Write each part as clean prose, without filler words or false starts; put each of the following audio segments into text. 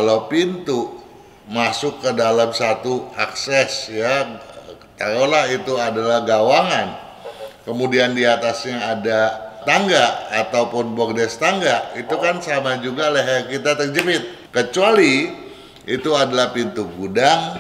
kalau pintu masuk ke dalam satu akses ya, taruhlah itu adalah gawangan, kemudian di atasnya ada tangga ataupun bordes tangga, itu kan sama juga leher kita terjepit. Kecuali itu adalah pintu gudang,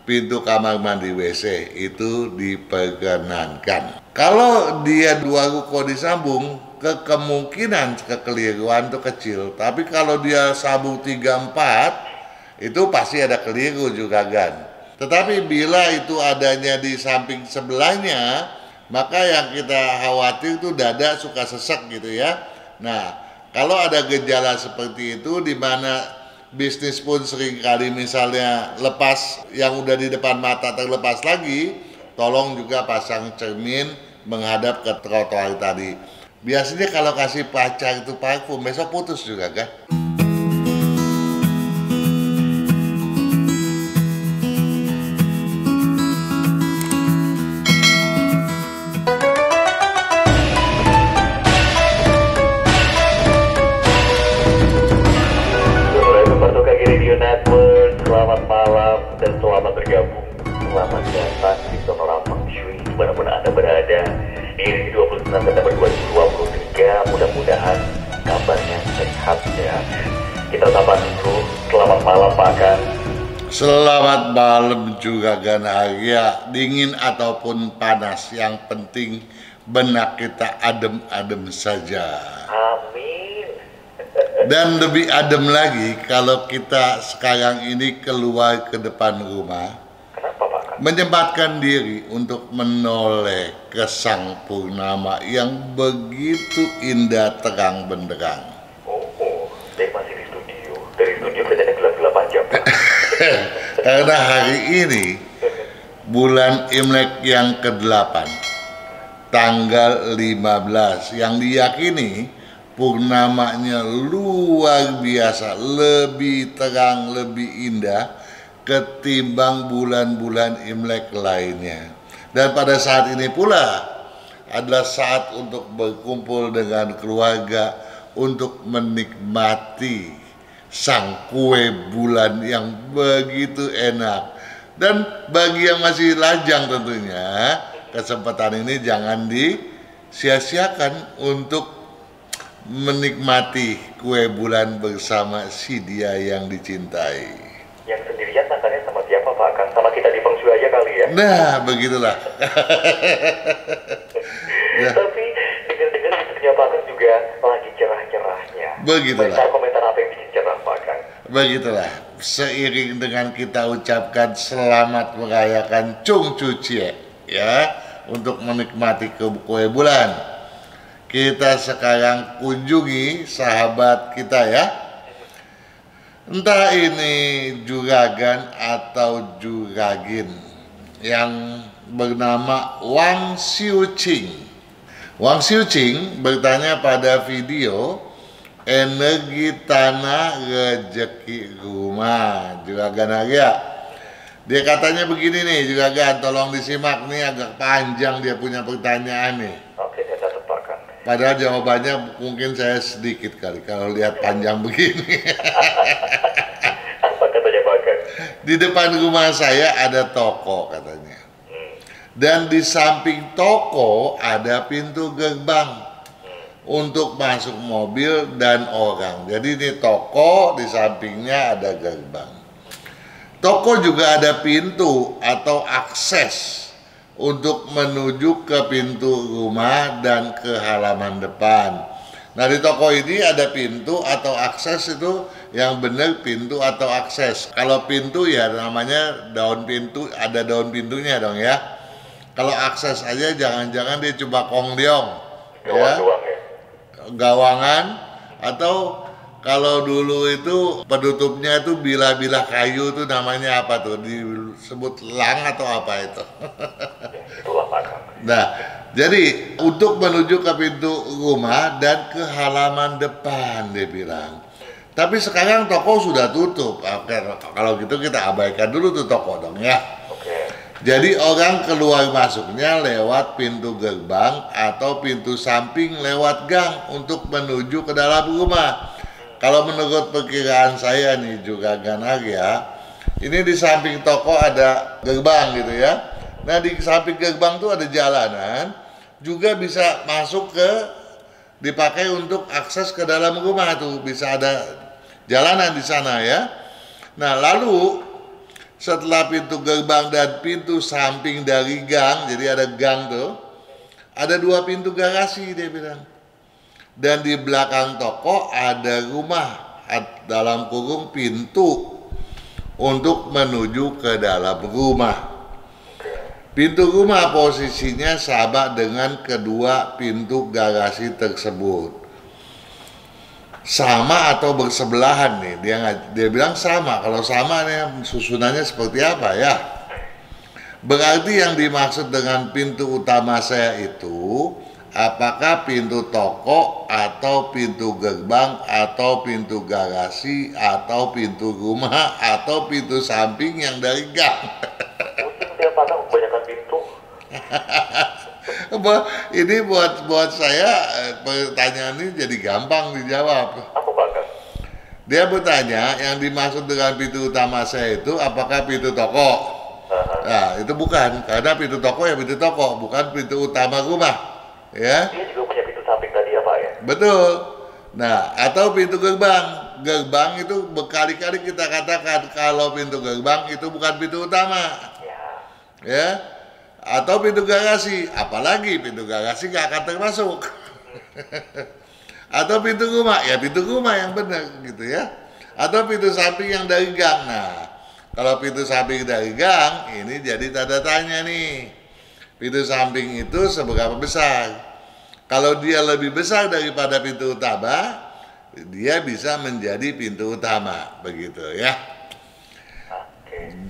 pintu kamar mandi WC, itu diperkenankan. Kalau dia dua ruko disambung, kemungkinan kekeliruan itu kecil. Tapi kalau dia sambung 3-4, itu pasti ada keliru juga kan. Tetapi bila itu adanya di samping sebelahnya, maka yang kita khawatir itu dada suka sesek gitu ya. Nah, kalau ada gejala seperti itu di mana bisnis pun seringkali misalnya lepas, yang udah di depan mata terlepas lagi, tolong juga pasang cermin menghadap ke trotoar tadi. Biasanya kalau kasih pacar itu parfum, besok putus juga kan? Selamat malam dan selamat bergabung. Selamat datang di Sonora Feng Shui dimanapun Anda berada. Di 29 September 2023, mudah-mudahan kabarnya sehat ya. Kita sapa dulu. Selamat malam Pak Kang. Selamat malam juga Ganaria, dingin ataupun panas, yang penting benak kita adem-adem saja. Amin. Dan lebih adem lagi kalau kita sekarang ini keluar ke depan rumah. Kenapa Pak Kang? Menyempatkan diri untuk menoleh ke sang purnama yang begitu indah terang benderang. Oh, saya masih di studio. Dari studio kerjanya gelap-gelap aja Pak. Karena hari ini bulan Imlek yang ke-8, tanggal 15, yang diyakini purnamanya luar biasa, lebih terang, lebih indah ketimbang bulan-bulan Imlek lainnya. Dan pada saat ini pula adalah saat untuk berkumpul dengan keluarga untuk menikmati sang kue bulan yang begitu enak. Dan bagi yang masih lajang tentunya, kesempatan ini jangan disia-siakan untuk menikmati kue bulan bersama si dia yang dicintai. Yang sendirian makannya sama siapa Pak Kang? Sama kita di Feng Shui aja kali ya? Nah, begitulah. Ya. Tapi dengar-dengar hidupnya Pak Kang juga lagi cerah-cerahnya. Begitulah. Komentar apa yang bikin cerah Pak Kang? Begitulah. Seiring dengan kita ucapkan selamat merayakan Chung Chu Chie ya, untuk menikmati kue bulan, kita sekarang kunjungi sahabat kita ya. Entah ini juragan atau juragin yang bernama Wang Xiuqing. Wang Xiuqing bertanya pada video energi tanah rezeki rumah. Juragan Arya, dia katanya begini nih juragan, tolong disimak nih, agak panjang dia punya pertanyaan nih. Oke, saya catat Pak Kang. Padahal jawabannya mungkin saya sedikit kali kalau lihat panjang begini. Apa katanya Pak Kang? Di depan rumah saya ada toko katanya. Dan di samping toko ada pintu gerbang untuk masuk mobil dan orang. Jadi ini toko, di sampingnya ada gerbang. Toko juga ada pintu atau akses untuk menuju ke pintu rumah dan ke halaman depan. Nah, di toko ini ada pintu atau akses, itu yang benar pintu atau akses. Kalau pintu ya namanya daun pintu, ada daun pintunya dong ya. Kalau akses aja jangan-jangan dia cuma kongdiong ya, gawangan, atau kalau dulu itu penutupnya itu bilah-bilah kayu, itu namanya apa tuh, disebut lang atau apa itu. Itulah Pak Kang. Nah, jadi untuk menuju ke pintu rumah dan ke halaman depan dia bilang. Tapi sekarang toko sudah tutup. Oke, kalau gitu kita abaikan dulu tuh toko dong ya. Oke. Jadi orang keluar masuknya lewat pintu gerbang atau pintu samping lewat gang untuk menuju ke dalam rumah. Kalau menurut perkiraan saya nih juga ya, ini di samping toko ada gerbang gitu ya. Nah di samping gerbang tuh ada jalanan, juga bisa masuk ke dipakai untuk akses ke dalam rumah tuh, bisa ada jalanan di sana ya. Nah lalu setelah pintu gerbang dan pintu samping dari gang, jadi ada gang tuh, ada 2 pintu garasi dia bilang. Dan di belakang toko ada rumah, dalam kurung pintu untuk menuju ke dalam rumah. Pintu rumah posisinya sama dengan kedua pintu garasi tersebut. Sama atau bersebelahan nih, dia bilang sama. Kalau sama nih susunannya seperti apa ya? Berarti yang dimaksud dengan pintu utama saya itu, apakah pintu toko atau pintu gerbang atau pintu garasi atau pintu rumah atau pintu samping yang dari gang? Pusing dia Pak, kebanyakan pintu. Ini buat saya pertanyaan ini jadi gampang dijawab. Apa Pak Kang? Dia bertanya yang dimaksud dengan pintu utama saya itu apakah pintu toko? Nah itu bukan, karena pintu toko ya pintu toko, bukan pintu utama rumah. Ya. Dia juga punya pintu samping tadi ya Pak ya? Betul. Nah, atau pintu gerbang. Gerbang itu berkali-kali kita katakan kalau pintu gerbang itu bukan pintu utama. Ya. Atau pintu garasi, apalagi pintu garasi nggak akan termasuk. Atau pintu rumah, ya pintu rumah yang benar gitu ya. Atau pintu samping yang dari gang. Nah, kalau pintu samping dari gang, ini jadi tanda tanya nih. Pintu samping itu seberapa besar? Kalau dia lebih besar daripada pintu utama, dia bisa menjadi pintu utama, begitu ya.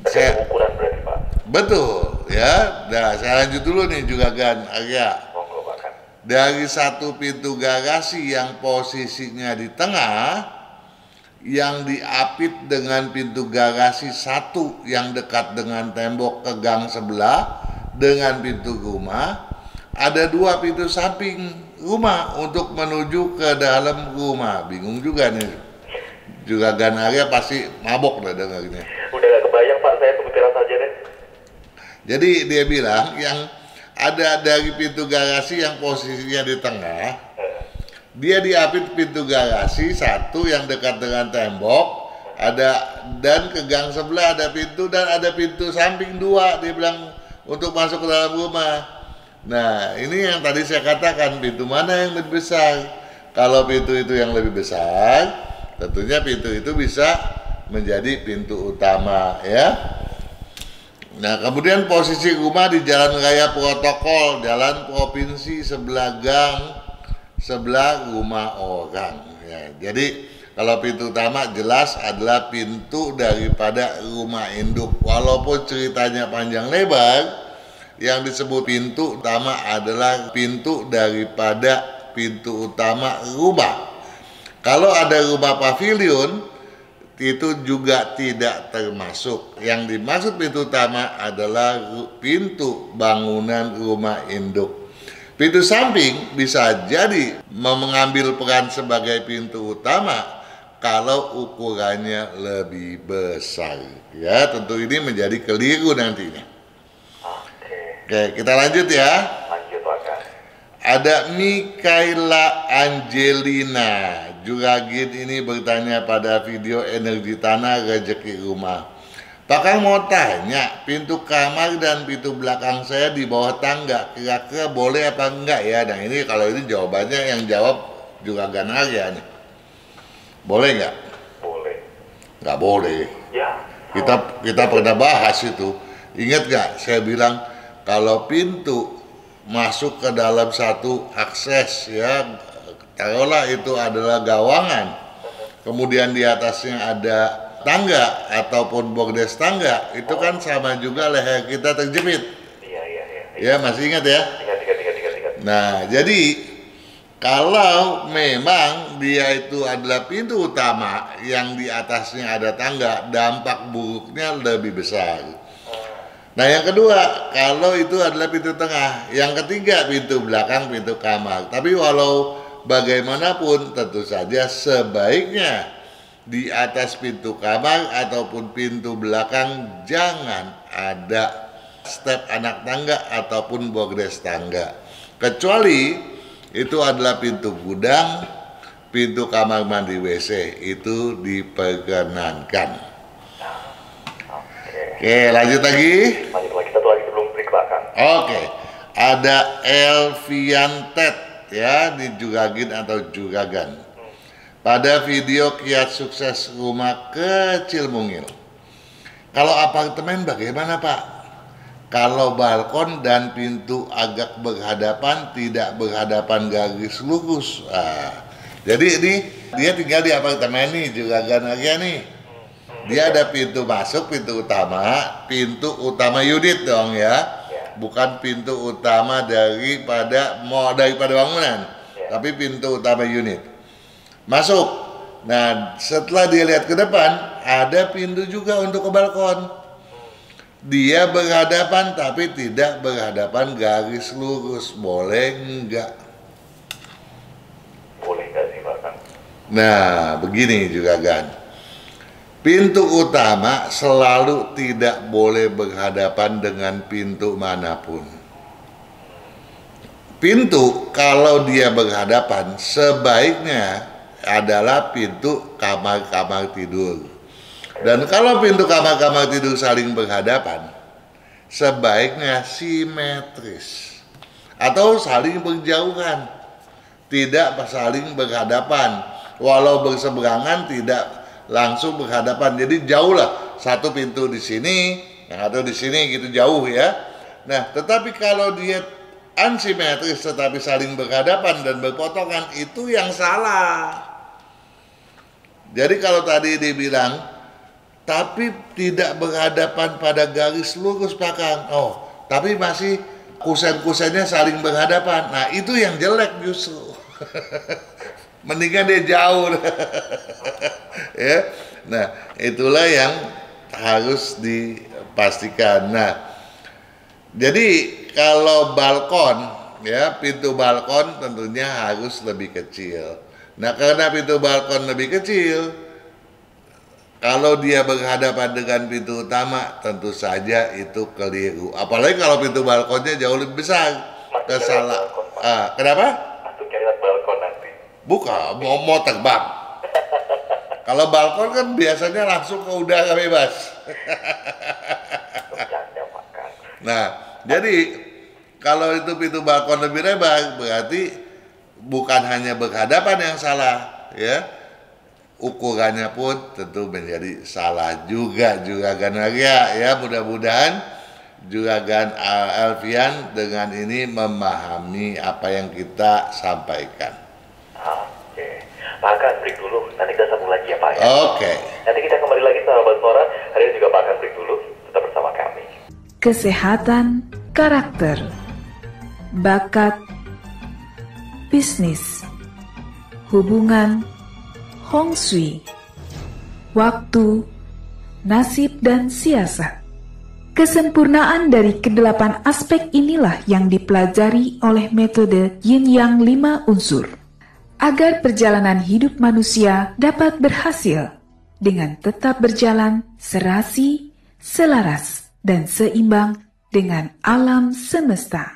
Saya ukuran berarti Pak. Betul ya. Nah, saya lanjut dulu nih juga kan agak. Monggo Pak Kang. Dari satu pintu garasi yang posisinya di tengah, yang diapit dengan pintu garasi satu yang dekat dengan tembok ke gang sebelah dengan pintu rumah, ada 2 pintu samping rumah untuk menuju ke dalam rumah. Bingung juga nih, juga Ganaria pasti mabok dah dengarnya. Udah gak kebayang Pak, saya tunggu teras aja deh. Jadi dia bilang yang ada dari pintu garasi yang posisinya di tengah, dia diapit pintu garasi satu yang dekat dengan tembok, ada, dan ke gang sebelah ada pintu, dan ada pintu samping 2 dia bilang untuk masuk ke dalam rumah. Nah ini yang tadi saya katakan, pintu mana yang lebih besar? Kalau pintu itu yang lebih besar, tentunya pintu itu bisa menjadi pintu utama ya. Nah kemudian posisi rumah di Jalan Raya Protokol, Jalan Provinsi, sebelah gang, sebelah rumah orang ya. Jadi kalau pintu utama jelas adalah pintu daripada rumah induk. Walaupun ceritanya panjang lebar, yang disebut pintu utama adalah pintu daripada pintu utama rumah. Kalau ada rumah pavilion, itu juga tidak termasuk. Yang dimaksud pintu utama adalah pintu bangunan rumah induk. Pintu samping bisa jadi mengambil peran sebagai pintu utama kalau ukurannya lebih besar. Ya, tentu ini menjadi keliru nantinya. Oke, kita lanjut ya. Lanjut Pak Kang. Ada Mikaela Angelina Juragid ini bertanya pada video Energi Tanah Rezeki Rumah. Pak Kang mau tanya, pintu kamar dan pintu belakang saya di bawah tangga, kira-kira boleh apa enggak ya? Nah ini kalau ini jawabannya yang jawab juga Ganaria nih. Boleh nggak? Boleh. Nggak boleh. Ya. Kita pernah bahas itu. Ingat nggak? Saya bilang kalau pintu masuk ke dalam satu akses ya, taruhlah itu adalah gawangan, kemudian di atasnya ada tangga ataupun bordes tangga, itu kan sama juga leher kita terjepit. Iya. Ya masih ingat ya? Ingat. Nah jadi kalau memang dia itu adalah pintu utama yang di atasnya ada tangga, dampak buruknya lebih besar. Nah yang kedua, kalau itu adalah pintu tengah. Yang ketiga pintu belakang, pintu kamar. Tapi walau bagaimanapun tentu saja sebaiknya di atas pintu kamar ataupun pintu belakang jangan ada step anak tangga ataupun borders tangga. Kecuali itu adalah pintu gudang, pintu kamar mandi WC itu diperkenankan. Oke, lanjut lagi. Lanjut lagi, satu lagi sebelum break Pak Kang. Oke, ada Elviantet ya di Juragin atau Juragan. Pada video kiat sukses rumah kecil mungil. Kalau apartemen bagaimana Pak? Kalau balkon dan pintu agak berhadapan, tidak berhadapan garis lurus. Jadi ini dia tinggal di apartemen nih, Juragan aja nih. Dia ada pintu masuk, pintu utama unit dong ya. Bukan pintu utama daripada bangunan, tapi pintu utama unit. Masuk. Nah, setelah dia lihat ke depan, ada pintu juga untuk ke balkon. Dia berhadapan tapi tidak berhadapan garis lurus. Boleh enggak? Boleh nggak sih Pak Kang? Nah, begini juga kan. Pintu utama selalu tidak boleh berhadapan dengan pintu manapun. Pintu kalau dia berhadapan sebaiknya adalah pintu kamar-kamar tidur. Dan kalau pintu kamar-kamar tidur saling berhadapan, sebaiknya simetris atau saling berjauhan, tidak saling berhadapan. Walau berseberangan tidak langsung berhadapan, jadi jauh lah, satu pintu di sini, yang satu di sini gitu jauh ya. Nah, tetapi kalau dia ansimetris tetapi saling berhadapan dan berpotongan, itu yang salah. Jadi kalau tadi dibilang tapi tidak berhadapan pada garis lurus Pak Kang, tapi masih kusen-kusennya saling berhadapan, nah itu yang jelek justru. Mendingan dia jauh. Ya. Nah, itulah yang harus dipastikan. Nah, jadi kalau balkon ya, pintu balkon tentunya harus lebih kecil. Nah, karena pintu balkon lebih kecil, kalau dia berhadapan dengan pintu utama, tentu saja itu keliru. Apalagi kalau pintu balkonnya jauh lebih besar. Kesalah. Kenapa? Masuk cari balkon nanti. Bukan, mau terbang. Kalau balkon kan biasanya langsung ke udara bebas. Nah, jadi kalau itu pintu balkon lebih lebar, berarti bukan hanya berhadapan yang salah, ya. Ukurannya pun tentu menjadi salah juga Juragan Arya ya. Mudah-mudahan Juragan Alfian dengan ini memahami apa yang kita sampaikan. Oke, Pak akan break dulu, nanti kita sambung lagi ya Pak ya. Oke. Nanti kita kembali lagi sahabat Sonora. Hari ini juga Pak akan break dulu, tetap bersama kami. Kesehatan karakter, bakat, bisnis, hubungan, Hong Shui, waktu, nasib, dan siasat. Kesempurnaan dari kedelapan aspek inilah yang dipelajari oleh metode Yin Yang 5 unsur, agar perjalanan hidup manusia dapat berhasil dengan tetap berjalan serasi, selaras, dan seimbang dengan alam semesta.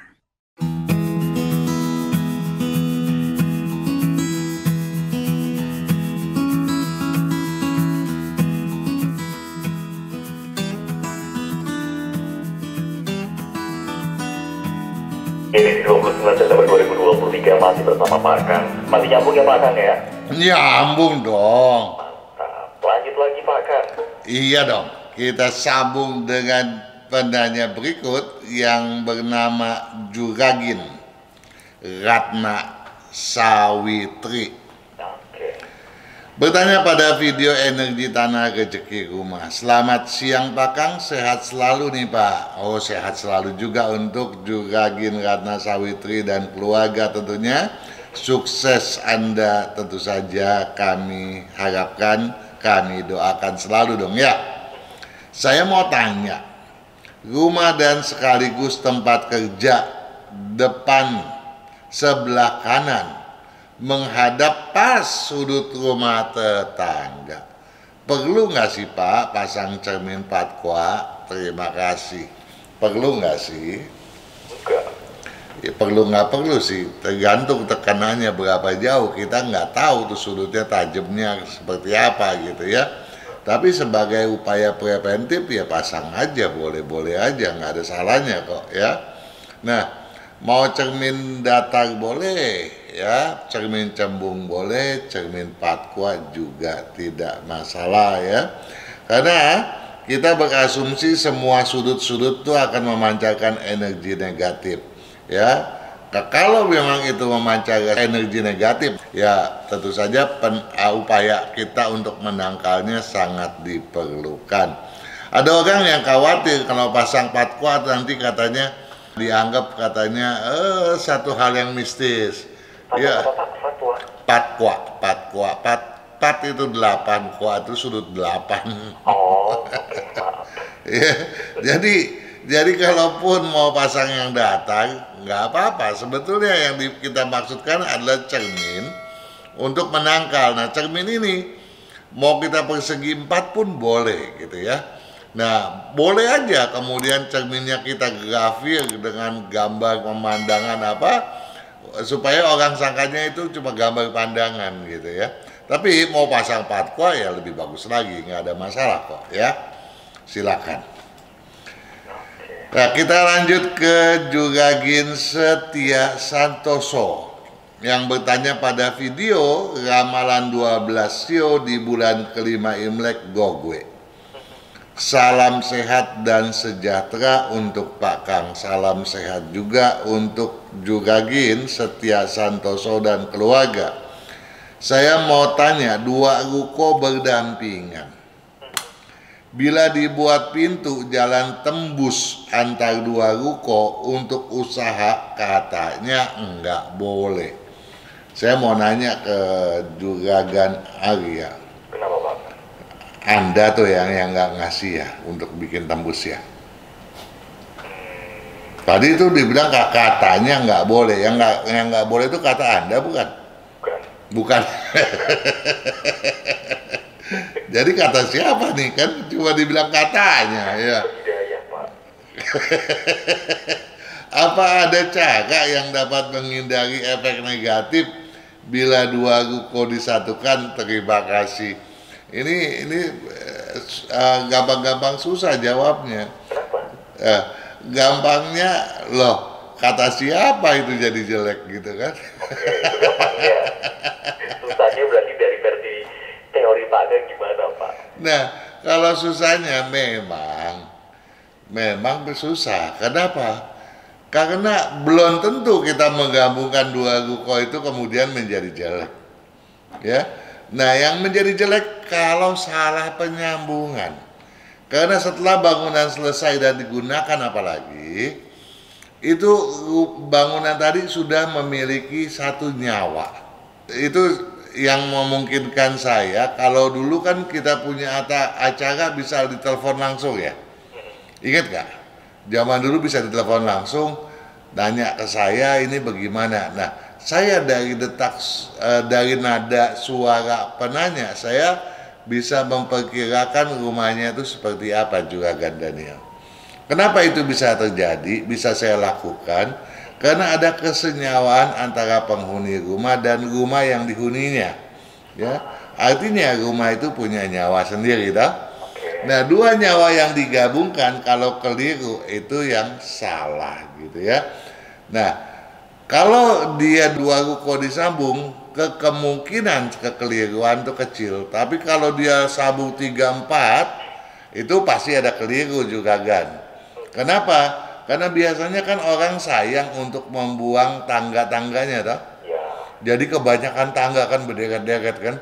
Ini 29 September 2023 masih bersama Pak Kang. Masih nyambung ya Pak Kang ya? Nyambung dong. Mantap. Lanjut lagi Pak Kang. Iya dong. Kita sambung dengan penanya berikut yang bernama Juragin Ratna Sawitri. Bertanya pada video energi tanah rezeki rumah. Selamat siang Pak Kang, sehat selalu nih Pak. Oh, sehat selalu juga untuk Juragin Ratna Sawitri dan keluarga tentunya. Sukses Anda tentu saja kami harapkan, kami doakan selalu dong ya. Saya mau tanya, rumah dan sekaligus tempat kerja depan sebelah kanan menghadap pas sudut rumah tetangga. Perlu nggak sih Pak pasang cermin Patqua? Terima kasih. Perlu nggak sih? Enggak. Ya, perlu nggak perlu sih, tergantung tekanannya berapa jauh. Kita nggak tahu tuh sudutnya tajamnya seperti apa gitu ya. Tapi sebagai upaya preventif ya pasang aja, boleh-boleh aja, nggak ada salahnya kok ya. Nah, mau cermin datar boleh ya, cermin cembung boleh, cermin Patqua juga tidak masalah ya. Karena kita berasumsi semua sudut-sudut itu akan memancarkan energi negatif ya. Kalau memang itu memancarkan energi negatif, ya tentu saja upaya kita untuk menangkalnya sangat diperlukan. Ada orang yang khawatir kalau pasang Patqua nanti katanya dianggap katanya satu hal yang mistis. Ya, Patqua, Pat itu 8, Qua itu sudut 8. Oh, oke, maaf. Ya, jadi kalaupun mau pasang yang datar, nggak apa-apa. Sebetulnya yang kita maksudkan adalah cermin untuk menangkal. Nah, cermin ini mau kita persegi 4 pun boleh gitu ya. Nah, boleh aja kemudian cerminnya kita grafir dengan gambar pemandangan apa, supaya orang sangkanya itu cuma gambar pandangan gitu ya. Tapi mau pasang Patqua ya lebih bagus lagi, nggak ada masalah kok ya. Silakan. Nah, kita lanjut ke Juragin Setia Santoso yang bertanya pada video ramalan 12 Sio di bulan kelima Imlek Gogwe. Salam sehat dan sejahtera untuk Pak Kang. Salam sehat juga untuk Juragin Setia Santoso dan keluarga. Saya mau tanya, 2 ruko berdampingan. Bila dibuat pintu jalan tembus antar 2 ruko untuk usaha, katanya enggak boleh. Saya mau nanya ke Juragan Arya. Kenapa Pak? Anda tuh yang nggak ngasih ya untuk bikin tembus ya. Tadi itu dibilang katanya nggak boleh. Yang nggak boleh itu kata Anda bukan? Bukan. Jadi kata siapa nih, kan cuma dibilang katanya ya. Hidayah Pak. Apa ada cara yang dapat menghindari efek negatif bila 2 ruko disatukan? Terima kasih. Ini gampang-gampang susah jawabnya. Kenapa? Gampangnya loh, kata siapa itu jadi jelek gitu kan? Gampangnya. Susahnya berarti dari versi teori Pak Kang gimana Pak? Nah, kalau susahnya memang susah. Kenapa? Karena belum tentu kita menggabungkan 2 ruko itu kemudian menjadi jelek. Ya. Nah, yang menjadi jelek kalau salah penyambungan. Karena setelah bangunan selesai dan digunakan apalagi, itu bangunan tadi sudah memiliki satu nyawa. Itu yang memungkinkan saya, kalau dulu kan kita punya acara bisa ditelepon langsung ya. Ingat gak? Zaman dulu bisa ditelepon langsung, nanya ke saya ini bagaimana. Nah, saya dari dari nada suara penanya, saya bisa memperkirakan rumahnya itu seperti apa Juragan Daniel. Kenapa itu bisa terjadi, bisa saya lakukan? Karena ada kesenyawaan antara penghuni rumah dan rumah yang dihuninya. Ya, artinya rumah itu punya nyawa sendiri, toh? Nah, 2 nyawa yang digabungkan kalau keliru itu yang salah gitu ya. Nah, kalau dia 2 ruko disambung, kemungkinan kekeliruan itu kecil. Tapi kalau dia sambung 3, 4, itu pasti ada keliru juga kan. Kenapa? Karena biasanya kan orang sayang untuk membuang tangga-tangganya toh. Jadi kebanyakan tangga kan berderet-deret kan.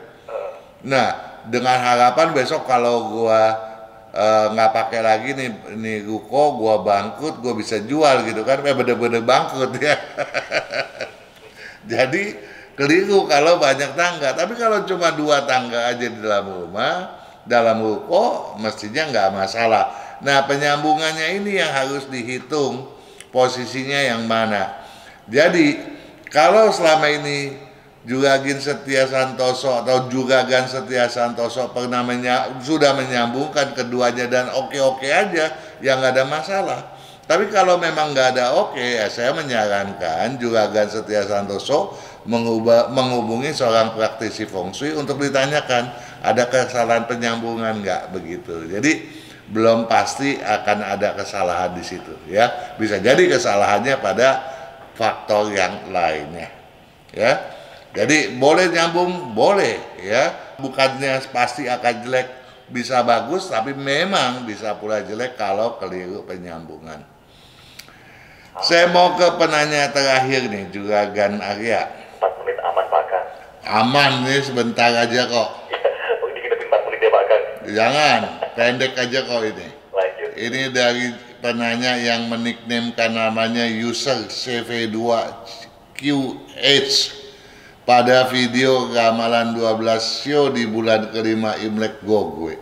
Nah, dengan harapan besok kalau gua nggak pakai lagi nih ruko, gua bangkrut, gua bisa jual gitu kan. Bener-bener bangkrut ya. Jadi keliru kalau banyak tangga. Tapi kalau cuma 2 tangga aja di dalam rumah, dalam ruko, mestinya nggak masalah. Nah, penyambungannya ini yang harus dihitung posisinya yang mana. Jadi kalau selama ini Juragin Setia Santoso atau Juragan Setia Santoso pernah sudah menyambungkan keduanya dan oke-oke aja, yang nggak ada masalah. Tapi kalau memang nggak ada oke, ya saya menyarankan Juragan Setia Santoso menghubungi seorang praktisi feng shui untuk ditanyakan ada kesalahan penyambungan nggak begitu. Jadi belum pasti akan ada kesalahan di situ ya. Bisa jadi kesalahannya pada faktor yang lainnya ya. Jadi boleh nyambung, boleh ya. Bukannya pasti akan jelek, bisa bagus, tapi memang bisa pula jelek kalau keliru penyambungan. Saya mau ke penanya terakhir nih, Juragan Arya. 4 menit aman Pak Kang. Aman nih, sebentar aja kok. Oh, ini kita 4 menit ya Pak Kang. Jangan, pendek aja kok ini. Lanjut. Ini dari penanya yang meniknamkan namanya user CV2QH. Pada video ramalan 12 show di bulan kelima Imlek gue.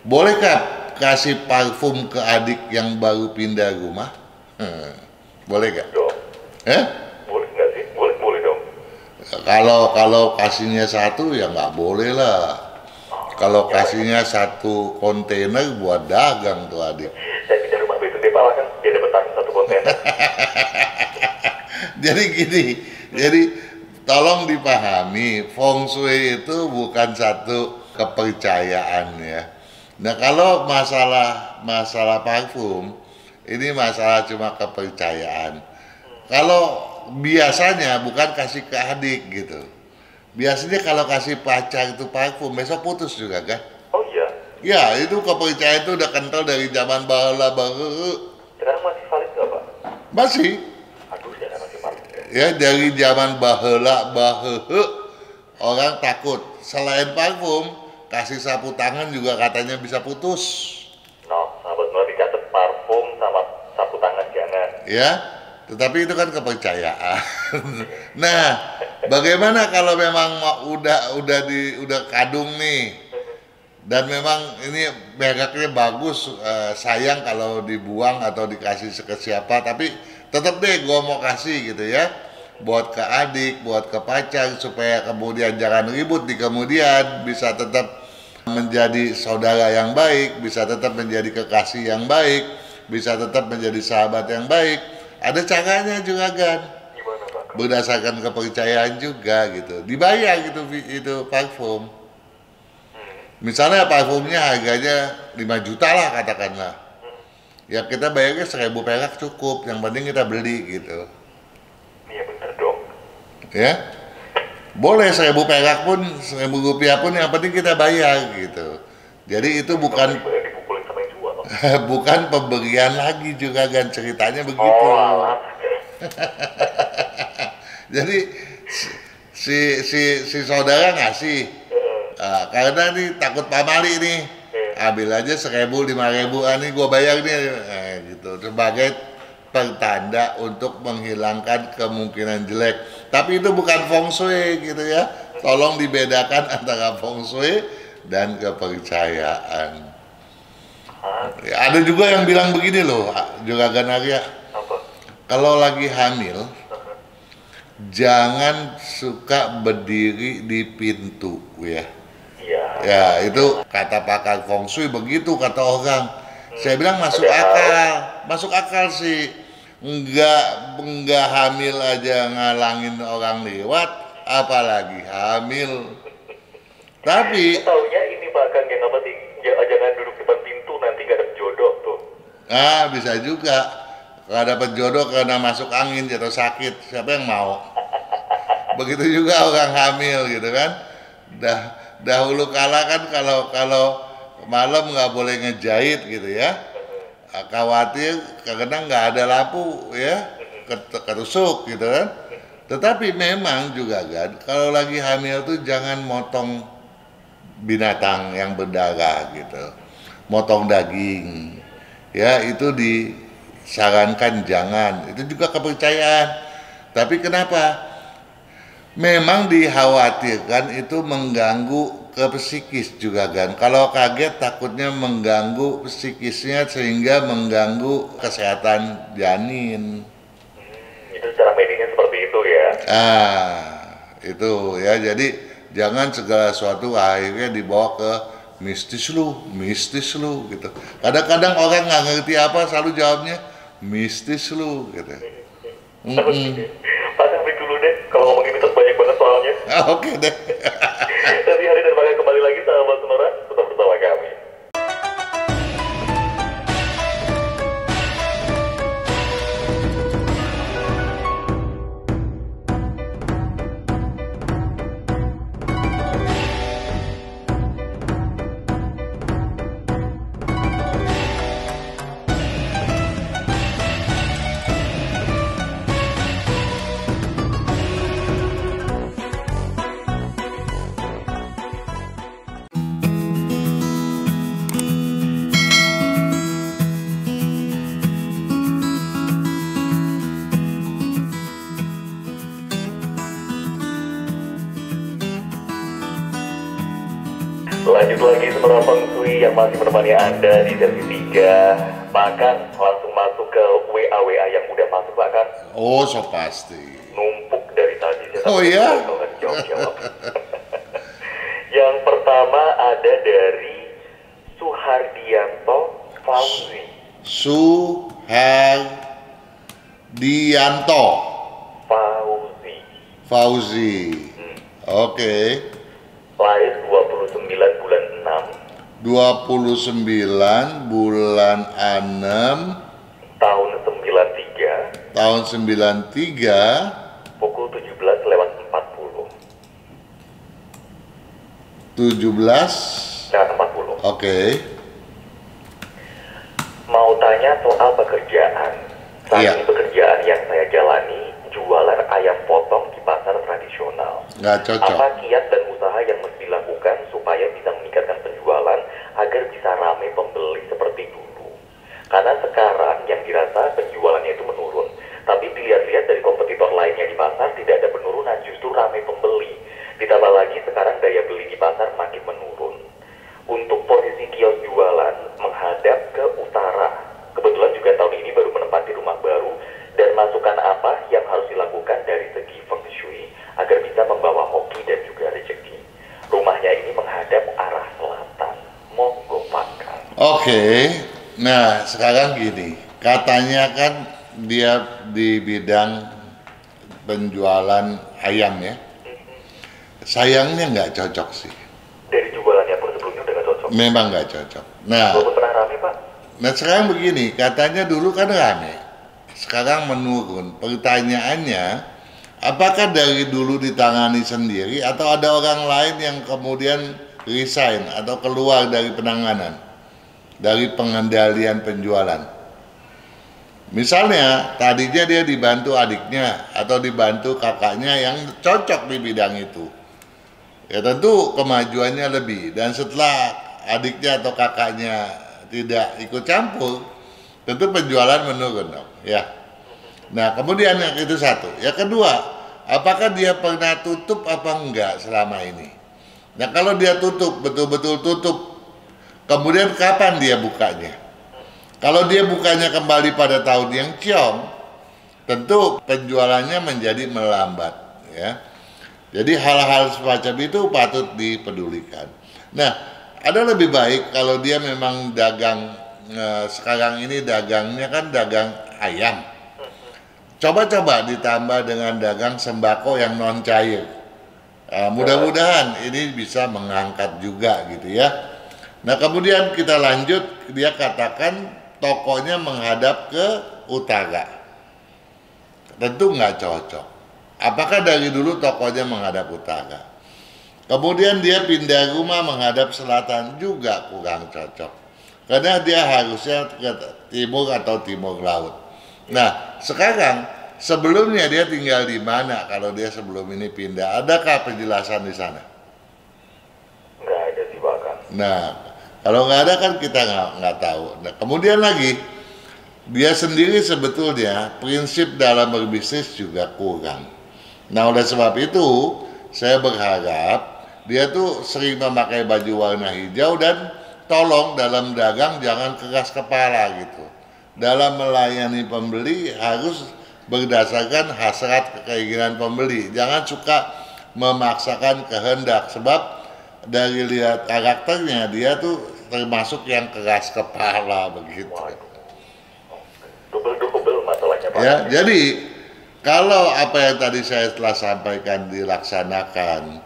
Bolehkah kasih parfum ke adik yang baru pindah rumah? Boleh gak? Dong. Boleh nggak sih? Boleh dong. Kalau kasihnya satu ya nggak boleh lah. Kalau kasihnya satu kontainer buat dagang tuh adik. Saya pindah rumah betul deh Pak Kang. Dia dapat satu kontainer. Jadi gini, tolong dipahami, feng shui itu bukan satu kepercayaan ya. Nah kalau masalah parfum, ini masalah cuma kepercayaan. Kalau biasanya bukan kasih ke adik gitu. Biasanya kalau kasih pacar itu parfum, besok putus juga kan? Oh iya? Ya itu kepercayaan itu udah kental dari zaman baheula. Sekarang masih valid nggak Pak? Masih. Aduh, saya masih valid. Ya dari zaman baheula orang takut. Selain parfum, kasih sapu tangan juga katanya bisa putus. No, sahabat mulai dicatat parfum sama sapu tangan jangan. Ya, tetapi itu kan kepercayaan. Nah, bagaimana kalau memang udah kadung nih, dan memang ini mereknya bagus, sayang kalau dibuang atau dikasih ke siapa, tapi tetap deh gue mau kasih gitu ya, buat ke adik, buat ke pacar, supaya kemudian jangan ribut di kemudian, bisa tetap menjadi saudara yang baik, bisa tetap menjadi kekasih yang baik, bisa tetap menjadi sahabat yang baik. Ada caranya juga kan, Gimana Pak? berdasarkan kepercayaan juga gitu, dibayar gitu itu parfum. Misalnya parfumnya harganya 5 juta lah katakanlah. Ya kita bayarnya 1.000 perak cukup, yang penting kita beli gitu. Iya bener dong. Ya, boleh 1.000 perak pun, 1.000 rupiah pun, yang penting kita bayar gitu. Jadi itu bukan Dipukulin sama yang jual. bukan pemberian lagi juga kan, ceritanya begitu. Oh alah. Jadi si saudara ngasih, karena nih takut pamali nih, ambil aja 1.000, 5.000, nih gue bayar nih, gitu, sebagai pertanda untuk menghilangkan kemungkinan jelek. Tapi itu bukan feng shui gitu ya. Tolong dibedakan antara feng shui dan kepercayaan. Ya, ada juga yang bilang begini loh, Juragan Arya, Apa? kalau lagi hamil jangan suka berdiri di pintu ya. Iya. Ya itu kata pakar feng shui begitu kata orang. Saya bilang masuk akal sih. Enggak hamil aja ngalangin orang lewat, apalagi hamil. Tapi Taunya ini Pak Kang yang apa sih? Jangan duduk depan pintu nanti gak ada jodoh tuh. bisa juga kalau dapat jodoh karena masuk angin jatuh sakit, siapa yang mau? Begitu juga orang hamil gitu kan. Dahulu kala kan kalau malam nggak boleh ngejahit gitu ya. Khawatir karena nggak ada lampu ya, ketusuk gitu kan. Tetapi memang juga kan kalau lagi hamil tuh jangan motong binatang yang berdarah gitu, motong daging ya, itu disarankan jangan. Itu juga kepercayaan. Tapi kenapa? Memang dikhawatirkan itu mengganggu ke psikis juga kan. Kalau kaget takutnya mengganggu psikisnya sehingga mengganggu kesehatan janin. Itu secara medisnya seperti itu ya. Itu ya, jadi jangan segala sesuatu akhirnya dibawa ke mistis lu gitu. Kadang-kadang orang nggak ngerti apa selalu jawabnya mistis lu gitu. Pak, break dulu deh. Kalau ngomongin mitos banyak banget soalnya. Oke deh. Nanti hari dan bakal kembali lagi sahabat Sonora, tetap bersama kami. Lanjut lagi Sonora Feng Shui yang masih menemani Anda di sesi 3. Bahkan langsung masuk ke WA yang udah masuk, Pak Kan. Oh, so pasti. Numpuk dari tadi. Oh iya? Jawab. Yang pertama ada dari Suhardianto Fauzi. Suhardianto Fauzi. Oke. Lahir 29 bulan 6 29 bulan 6 tahun 93 pukul 17:40. 17 Oke. Mau tanya soal pekerjaan. Saat Iya. ini pekerjaan yang saya jalani jualan ayam potong di pasar tradisional. Nggak cocok. Apa kiat dan usaha yang mesti dilakukan supaya bisa meningkatkan penjualan agar bisa ramai pembeli seperti dulu? Karena sekarang yang dirasa penjualannya itu menurun, tapi dilihat-lihat dari kompetitor lainnya di pasar tidak ada penurunan, justru ramai pembeli. Ditambah lagi sekarang daya beli di pasar makin menurun. Untuk posisi kios jualan menghadap ke utara. Kebetulan juga tahun ini baru menempati rumah baru, dan masukan apa yang harus dilakukan dari segi Feng Shui agar bisa membawa hoki dan juga rezeki. Rumahnya ini menghadap arah selatan. Monggo makan. Oke. Nah, sekarang gini. Katanya kan dia di bidang penjualan ayam ya. Sayangnya nggak cocok sih. Dari jualannya pun sebelumnya udah gak cocok. Memang nggak cocok. Nah, Walaupun pernah rame, Pak. nah sekarang begini. Katanya dulu kan rame. Sekarang menurun. Pertanyaannya, apakah dari dulu ditangani sendiri atau ada orang lain yang kemudian resign atau keluar dari penanganan, dari pengendalian penjualan? Misalnya tadinya dia dibantu adiknya atau dibantu kakaknya yang cocok di bidang itu, ya tentu kemajuannya lebih. Dan setelah adiknya atau kakaknya tidak ikut campur, tentu penjualan menurun dong, ya. Nah, kemudian yang itu satu. Yang kedua, apakah dia pernah tutup apa enggak selama ini? Nah, kalau dia tutup, betul-betul tutup, kemudian kapan dia bukanya? Kalau dia bukanya kembali pada tahun yang ciong, tentu penjualannya menjadi melambat, ya. Jadi hal-hal semacam itu patut dipedulikan. Nah, ada lebih baik kalau dia memang dagang, sekarang ini dagangnya kan dagang ayam. Coba-coba ditambah dengan dagang sembako yang non cair. Mudah-mudahan ini bisa mengangkat juga gitu ya. Nah, kemudian kita lanjut, dia katakan tokonya menghadap ke utara. Tentu nggak cocok. Apakah dari dulu tokonya menghadap utara? Kemudian dia pindah rumah menghadap selatan, juga kurang cocok. Karena dia harusnya ke timur atau timur laut. Nah, sekarang sebelumnya dia tinggal di mana kalau dia sebelum ini pindah? Adakah penjelasan di sana? Nggak ada sih, bahkan. Nah, kalau nggak ada kan kita nggak tahu. Nah, kemudian lagi, dia sendiri sebetulnya prinsip dalam berbisnis juga kurang. Nah, oleh sebab itu, saya berharap dia tuh sering memakai baju warna hijau dan tolong dalam dagang jangan keras kepala gitu. Dalam melayani pembeli harus berdasarkan hasrat keinginan pembeli. Jangan suka memaksakan kehendak, sebab dari lihat karakternya dia tuh termasuk yang keras kepala begitu. Waduh. Double masalahnya Pak. Ya, jadi kalau apa yang tadi saya telah sampaikan dilaksanakan,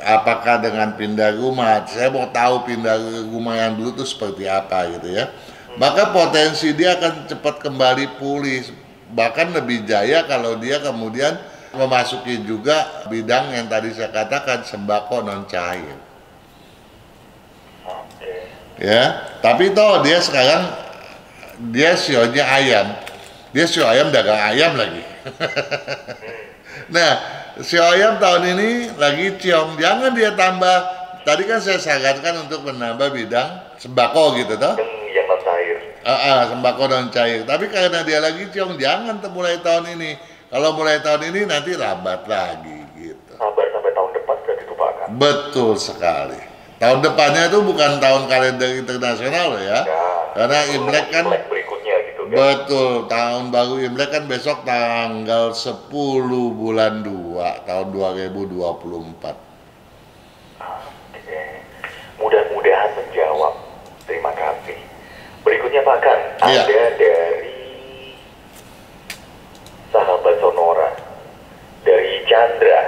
apakah dengan pindah rumah, saya mau tahu pindah rumah yang dulu itu seperti apa gitu ya, maka potensi dia akan cepat kembali pulih, bahkan lebih jaya kalau dia kemudian memasuki juga bidang yang tadi saya katakan, sembako non cair. Ya, tapi toh dia sekarang dia sionya ayam, dia sio ayam dagang ayam lagi. Nah, sio ayam tahun ini lagi ciong, jangan dia tambah. Tadi kan saya sarankan untuk menambah bidang sembako gitu toh. Yang non cair. Sembako non cair. Tapi karena dia lagi ciong, jangan mulai tahun ini. Kalau mulai tahun ini nanti lambat lagi gitu. Sabar sampai tahun depan sudah ditupakan. Betul sekali. Tahun depannya itu bukan tahun kalender internasional loh ya. Karena Imlek kan berikutnya gitu kan. betul, tahun baru Imlek kan besok tanggal 10 bulan 2 tahun 2024. Oke. Mudah-mudahan menjawab. Terima kasih. Berikutnya Pak Kang, Iya. ada dari sahabat Sonora, dari Chandra.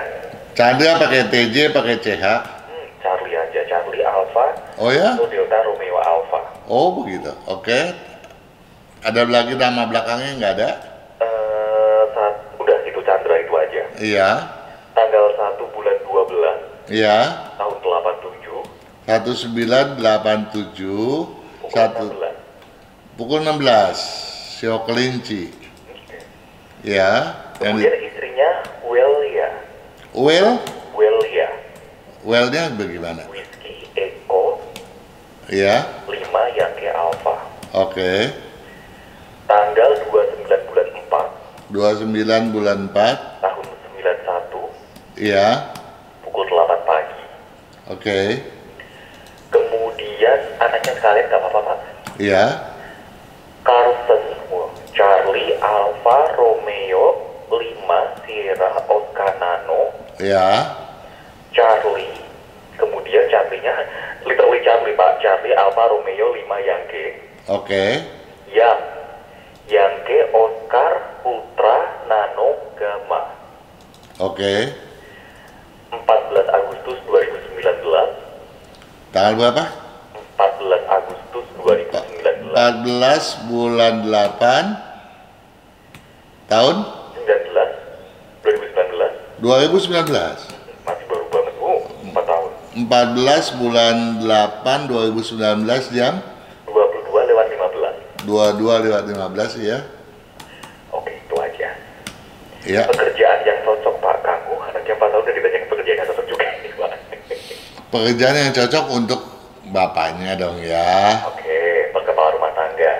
Chandra pakai TJ, pakai CH. Charlie aja, Charlie Alpha. Oh ya? Atau Delta Romeo Alpha. Oh begitu. Oke. Ada lagi nama belakangnya nggak ada? Udah itu Chandra itu aja. Iya. Tanggal 1 bulan 12 Iya. tahun 87 1987 pukul 16. pukul 16 Sio Kelinci. Ya. Kemudian istrinya Welia. Well-nya bagaimana? Whiskey Echo Iya. 5 Yankee Alpha. Oke. Tanggal 29 bulan 4 29 bulan 4. tahun 91 Iya. pukul 8 pagi. Oke. Kemudian anaknya sekalian nggak apa-apa Pak. Iya. Carson Charlie Alpha Romeo 5 Sierra Oscar Nano Iya. Charlie, kemudian Charlie-nya literally Charlie Pak, Charlie Alpha Romeo 5 Yankee. Oke. Yankee Oscar Ultra Nano Gamma. Oke. 14 Agustus 2019. Tanggal berapa? 14 Agustus 2019. 14 bulan 8 tahun 2019. Masih baru banget, 4 tahun. 14 bulan 8 2019 jam 22:15. 22:15 ya. Oke, itu aja. Ya. Pekerjaan yang cocok Pak Kanggu, anaknya 4 tahun udah ditanya pekerjaan yang cocok juga nih Pak. Pekerjaan yang cocok untuk bapaknya dong ya. Oke, kepala rumah tangga.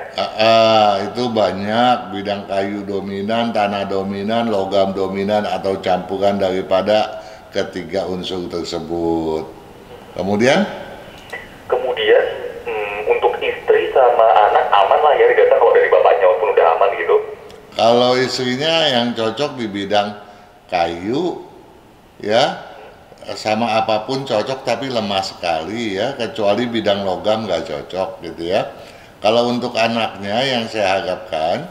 Itu banyak bidang kayu dominan, tanah dominan, logam dominan atau campuran daripada ketiga unsur tersebut. Kemudian Untuk istri sama anak aman lah ya, didata kalau dari bapaknya walaupun udah aman gitu. kalau istrinya yang cocok di bidang kayu ya, sama apapun cocok, tapi lemah sekali ya, kecuali bidang logam nggak cocok gitu ya. Kalau untuk anaknya yang saya harapkan,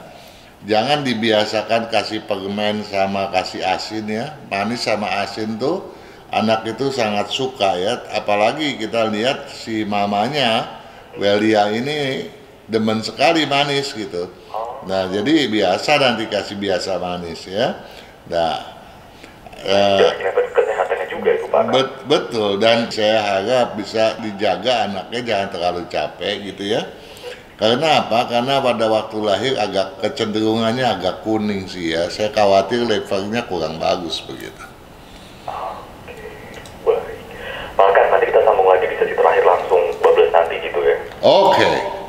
jangan dibiasakan kasih permen sama kasih asin ya. Manis sama asin tuh anak itu sangat suka ya. Apalagi kita lihat si mamanya Welia ini demen sekali manis gitu. Nah jadi biasa nanti kasih biasa manis ya. Nah kesehatannya juga itu Pak. betul, dan saya harap bisa dijaga anaknya jangan terlalu capek gitu ya. Karena apa? Karena pada waktu lahir agak kecenderungannya agak kuning sih ya. Saya khawatir levelnya kurang bagus begitu. Baik. Maka nanti kita sambung lagi di sesi terakhir langsung 12 nanti gitu ya. Oke.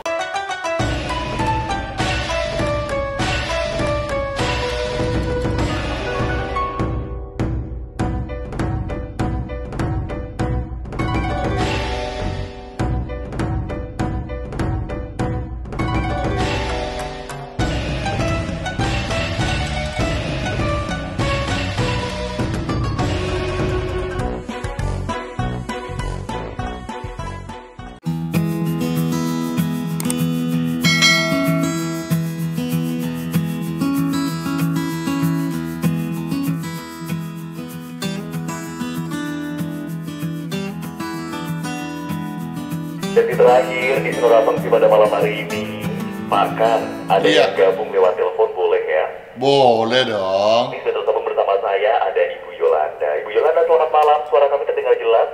sesi terakhir di Sonora Fungsi pada malam hari ini. Makan, ada yang gabung lewat telepon boleh ya? Boleh dong. Ini sudah tersambung bersama saya, ada Ibu Yolanda. Ibu Yolanda, selamat malam. Suara kami terdengar jelas?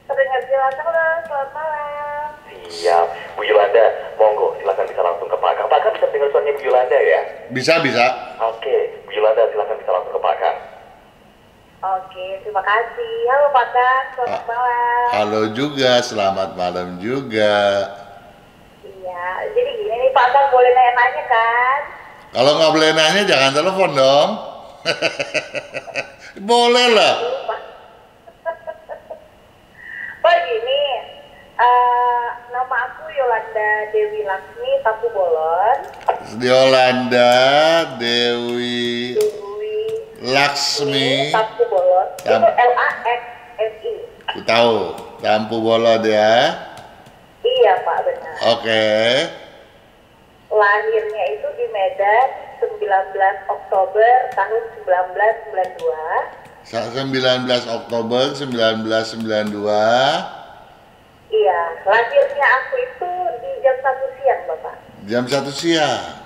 Terdengar jelas, halo, selamat malam. Siap. Bu Yolanda, monggo silakan bisa langsung ke Pak Kang. Pak Kang bisa dengar suaranya Bu Yolanda ya? Bisa. Oke, Bu Yolanda silakan bisa langsung ke Pak Kang. Oke, terima kasih. Halo Pak Kang, selamat malam. Halo juga, selamat malam juga. Iya, jadi gini nih Pak Kang, boleh nanya-nanya kan? Kalau nggak boleh nanya, jangan telepon dong. Boleh lah. Pak gini, nama aku Yolanda Dewi Laksmi Tapu Bolon. Yolanda Dewi Laksmi Tapu Bolon. Itu LAXMI. Aku tahu, Tampu Bolon ya. Iya Pak, benar. Oke. Lahirnya itu di Medan 19 Oktober tahun 1992. 19 Oktober 1992. Iya, lahirnya aku itu di jam 1 siang, Bapak. Jam 1 siang.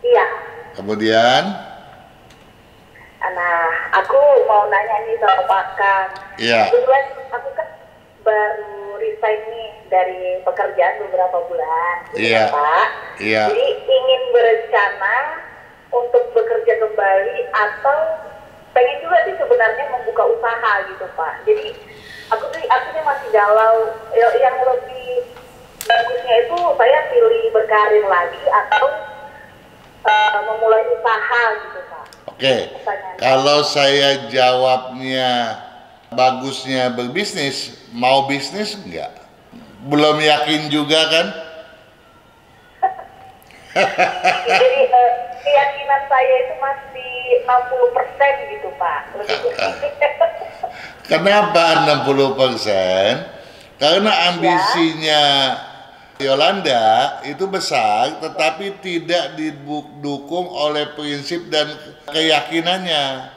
Iya. Kemudian? Nah, aku mau nanya nih sama Pak Kang. Iya. Kebetulan aku kan baru resign nih dari pekerjaan beberapa bulan. Iya. Pak. Iya. Jadi ingin berencana untuk bekerja kembali atau pengen juga sih sebenarnya membuka usaha gitu Pak. Jadi aku nih masih galau. Yang lebih bagusnya itu saya pilih berkarir lagi atau memulai usaha gitu Pak. Oke. Kalau saya jawabnya bagusnya berbisnis, mau bisnis enggak? Belum yakin juga kan? Jadi keyakinan saya itu masih 60% gitu Pak. Kenapa 60%? Karena ambisinya Yolanda itu besar, tetapi tidak didukung oleh prinsip dan keyakinannya.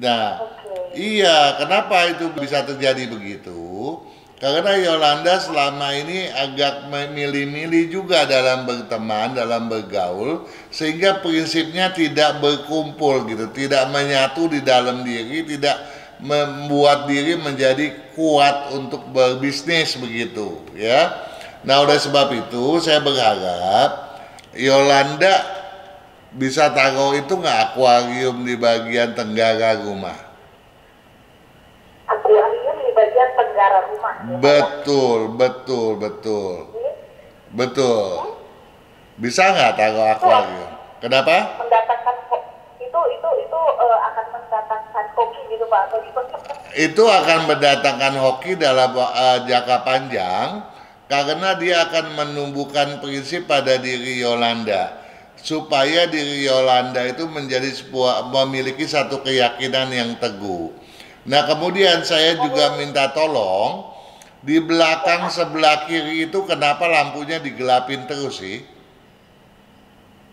Nah, iya, kenapa itu bisa terjadi begitu? Karena Yolanda selama ini agak memilih-milih juga dalam berteman, dalam bergaul, sehingga prinsipnya tidak berkumpul gitu, tidak menyatu di dalam diri, tidak membuat diri menjadi kuat untuk berbisnis begitu, ya. Nah, oleh sebab itu saya berharap Yolanda bisa taruh itu nggak akuarium di bagian tenggara rumah. Akuarium di bagian tenggara rumah. Betul. Bisa nggak taruh akuarium? Kenapa? Mendatangkan itu akan mendatangkan hoki gitu Pak atau gimana? Itu akan mendatangkan hoki dalam jangka panjang karena dia akan menumbuhkan prinsip pada diri Yolanda supaya diri Yolanda itu menjadi memiliki satu keyakinan yang teguh. Nah, kemudian saya juga minta tolong di belakang sebelah kiri itu kenapa lampunya digelapin terus sih?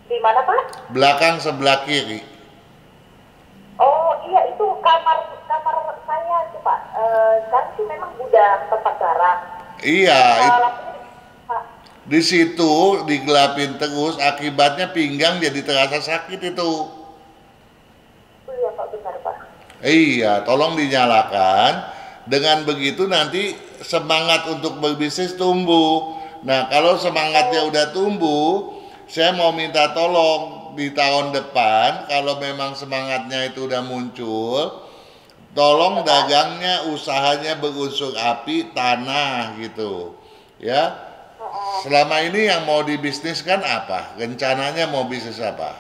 Di mana Pak? Belakang sebelah kiri. Oh iya, itu kamar saya itu Pak. Kan itu memang udah tempat garang. Iya, Pak. di situ digelapin terus, akibatnya pinggang jadi terasa sakit itu. Iya Pak, benar Pak. Iya, tolong dinyalakan. Dengan begitu nanti semangat untuk berbisnis tumbuh. Nah, kalau semangatnya udah tumbuh, saya mau minta tolong di tahun depan, kalau memang semangatnya itu udah muncul, tolong dagangnya, usahanya berunsur api, tanah gitu. Ya. Selama ini yang mau dibisniskan apa? Rencananya mau bisnis apa?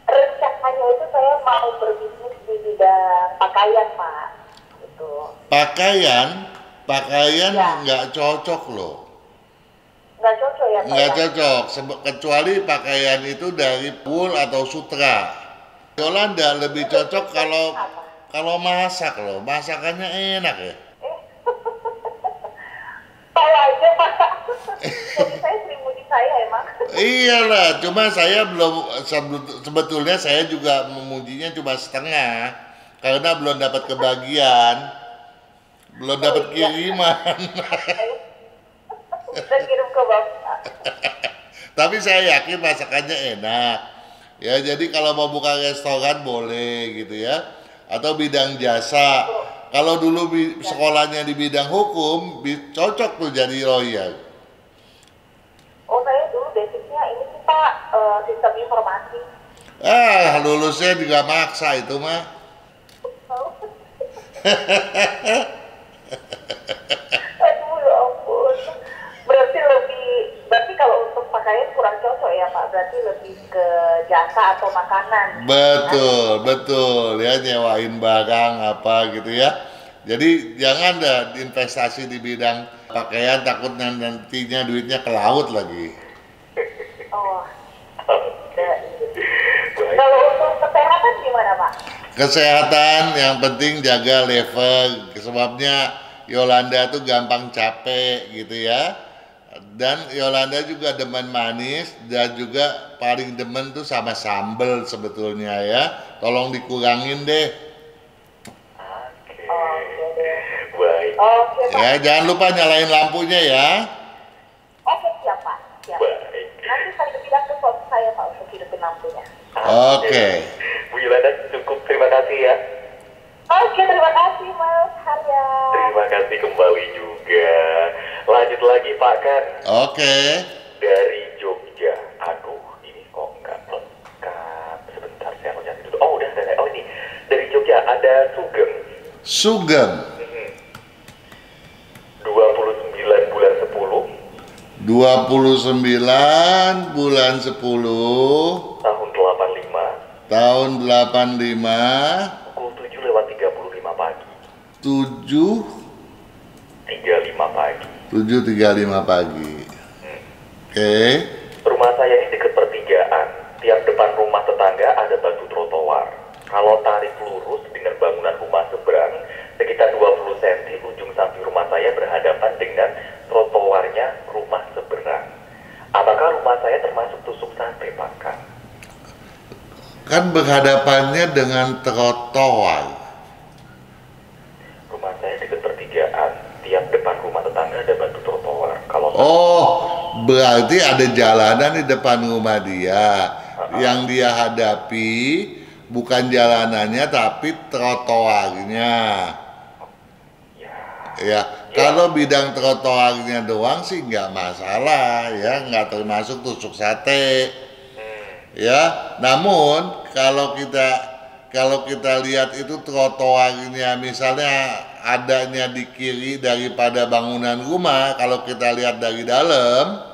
Rencananya itu saya mau berbisnis di bidang pakaian Pak. Gitu. Pakaian Ya. nggak cocok loh. Nggak cocok ya Pak? Nggak ya? cocok, kecuali pakaian itu dari wool atau sutra. Yolanda lebih cocok kalau masak loh, masakannya enak ya. Tahu aja Pak. Jadi saya sering muji saya emang. Iyalah, cuma saya belum, sebetulnya saya juga memujinya cuma setengah karena belum dapat kebagian, belum dapat kiriman. dan kirim ke Bapak. Tapi saya yakin masakannya enak. Ya, jadi kalau mau buka restoran boleh gitu ya. Atau bidang jasa. Kalau dulu sekolahnya di bidang hukum, cocok tuh jadi lawyer. Oh, saya dulu basicnya ini sih Pak, sistem informasi. Lulusnya juga maksa itu mah. Aduh, ya ampun. Berarti kalau untuk pakaian kurang cocok ya Pak, berarti lebih ke jasa atau makanan. Betul ya, nyewain barang apa gitu ya. Jadi jangan dah investasi di bidang pakaian, takut nantinya duitnya ke laut lagi. Oh. Kalau untuk kesehatan gimana Pak? Kesehatan yang penting jaga level, sebabnya Yolanda tuh gampang capek gitu ya. Dan Yolanda juga demen manis dan juga paling demen tuh sama sambel sebetulnya ya. Tolong dikurangin deh. Oke deh. Baik. Oke Pak. Ya, jangan lupa nyalain lampunya ya. Oke siap Pak. Siap. Baik. Nanti saya bilang ke suami saya Pak untuk hidupin lampunya. Oke. Bu Yolanda cukup, terima kasih ya. Oke, terima kasih Mas Harya. Terima kasih kembali juga. Lanjut lagi Pak Kan. Oke. Dari Jogja. Aduh, ini kok nggak lengkap. Sebentar saya mau nyari dulu. Oh udah ada. Oh ini dari Jogja ada Sugeng. Sugeng. 29 bulan 10 29 bulan 10 tahun 85 tahun 85 pukul 7:35 pagi. 7:35 pagi. 7:35 pagi. Oke. Rumah saya ini dekat pertigaan. Tiap depan rumah tetangga ada batu trotoar. Kalau tarik lurus dengan bangunan rumah seberang, sekitar 20 cm ujung samping rumah saya berhadapan dengan trotoarnya rumah seberang. Apakah rumah saya termasuk tusuk sate, Pak Kan? Kan berhadapannya dengan trotoar. Rumah saya dekat pertigaan. Tiap depan rumah tetangga ada batu trotoar. Kalau Berarti ada jalanan di depan rumah dia. Yang dia hadapi bukan jalanannya tapi trotoarnya. Ya, kalau bidang trotoarnya doang sih nggak masalah ya, nggak termasuk tusuk sate. Ya, namun kalau kita lihat itu trotoarnya misalnya adanya di kiri daripada bangunan rumah, kalau kita lihat dari dalam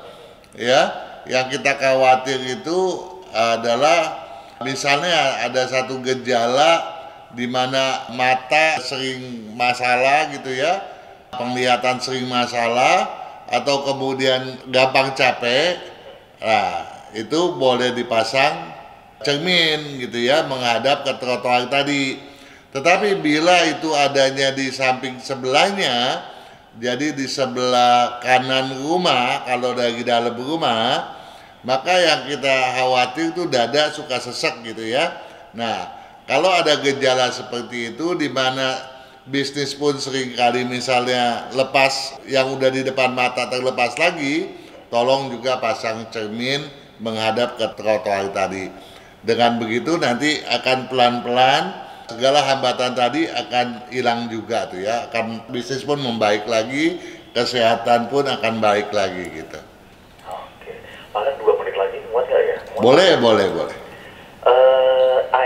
ya, yang kita khawatir itu adalah misalnya ada satu gejala di mana mata sering masalah gitu ya, penglihatan sering masalah atau kemudian gampang capek. Nah, itu boleh dipasang cermin gitu ya, menghadap ke trotoar tadi. Tetapi bila itu adanya di samping sebelahnya, jadi di sebelah kanan rumah, kalau dari dalam rumah, maka yang kita khawatir itu dada suka sesek gitu ya. Nah, kalau ada gejala seperti itu di mana bisnis pun sering kali misalnya lepas, yang udah di depan mata terlepas lagi, tolong juga pasang cermin menghadap ke trotoar tadi. Dengan begitu nanti akan pelan-pelan segala hambatan tadi akan hilang juga tuh ya, akan bisnis pun membaik lagi, kesehatan pun akan baik lagi gitu. Oke, paling 2 menit lagi muat nggak ya? Boleh.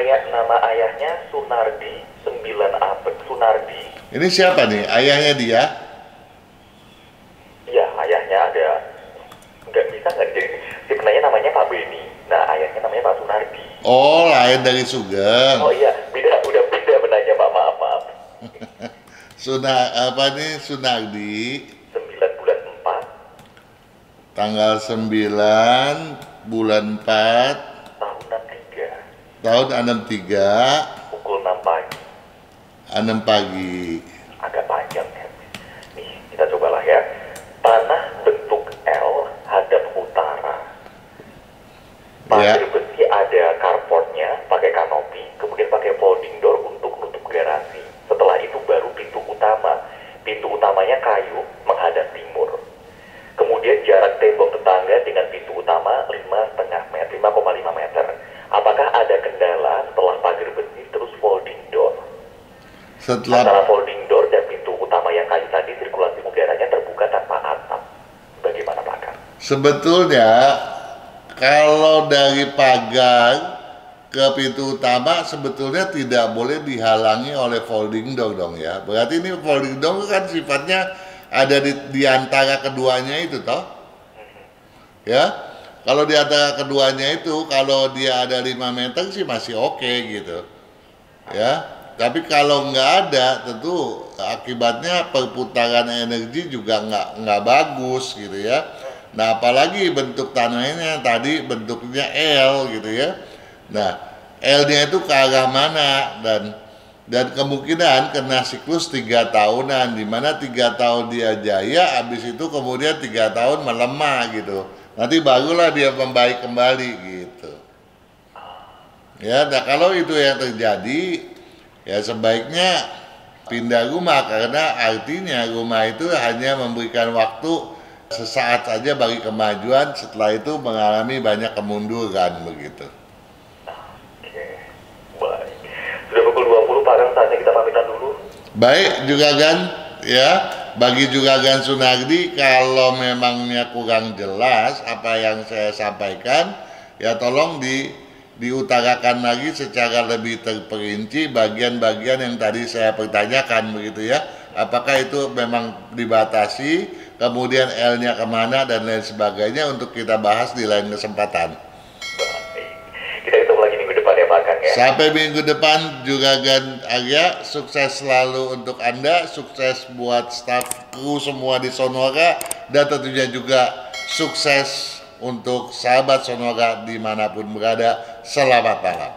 Nama ayahnya Sunardi 9 Apek. Sunardi. Ini siapa nih? Ayahnya dia? Iya, ayahnya ada. Nggak bisa nggak jadi. Si penanya namanya Pak Beni. Nah, ayahnya namanya Pak Sunardi. Oh, lain dari Sugeng. Oh iya, udah beda penanya Pak, maaf. Sunardi 9 bulan 4 tanggal 9 bulan 4 tahun 63 pukul 6 pagi. 6 pagi. Agak panjang kan. Nih, kita cobalah ya. Tanah bentuk L hadap utara. Pasir besi ada carportnya, pakai kanopi, kemudian pakai folding door untuk nutup garasi. Setelah itu baru pintu utama. Pintu utamanya kayu menghadap timur. Kemudian Setelah antara folding door dan pintu utama yang kayu tadi, sirkulasi udaranya terbuka tanpa atap. Bagaimana Pak Kang? sebetulnya kalau dari pagar ke pintu utama sebetulnya tidak boleh dihalangi oleh folding door dong ya. Berarti ini folding door kan sifatnya ada di antara keduanya itu toh. Ya. Kalau di antara keduanya itu kalau dia ada 5 meter sih masih oke gitu. Ya. Tapi kalau nggak ada tentu akibatnya perputaran energi juga nggak bagus gitu ya. Nah apalagi bentuk tanahnya tadi bentuknya L gitu ya. Nah L-nya itu ke arah mana dan kemungkinan kena siklus 3 tahunan, di mana 3 tahun dia jaya, habis itu kemudian 3 tahun melemah gitu. Nanti barulah dia membaik kembali gitu. Ya, nah kalau itu yang terjadi ya sebaiknya pindah rumah, karena artinya rumah itu hanya memberikan waktu sesaat saja bagi kemajuan, setelah itu mengalami banyak kemunduran begitu. Oke, baik. Sudah pukul 20, Pak Kang, saatnya kita pamitan dulu. Baik Juragan, ya bagi Juragan Sunardi, kalau memangnya kurang jelas apa yang saya sampaikan, ya tolong diutarakan lagi secara lebih terperinci bagian-bagian yang tadi saya pertanyakan begitu ya. Apakah itu memang dibatasi, kemudian L-nya kemana dan lain sebagainya, untuk kita bahas di lain kesempatan. Baik. Kita ketemu lagi minggu depan ya Pak Kang ya. Sampai minggu depan Juragan Arya, sukses selalu untuk Anda, sukses buat staf kru semua di Sonora, dan tentunya juga sukses untuk sahabat Sonora dimanapun berada. Selamat malam.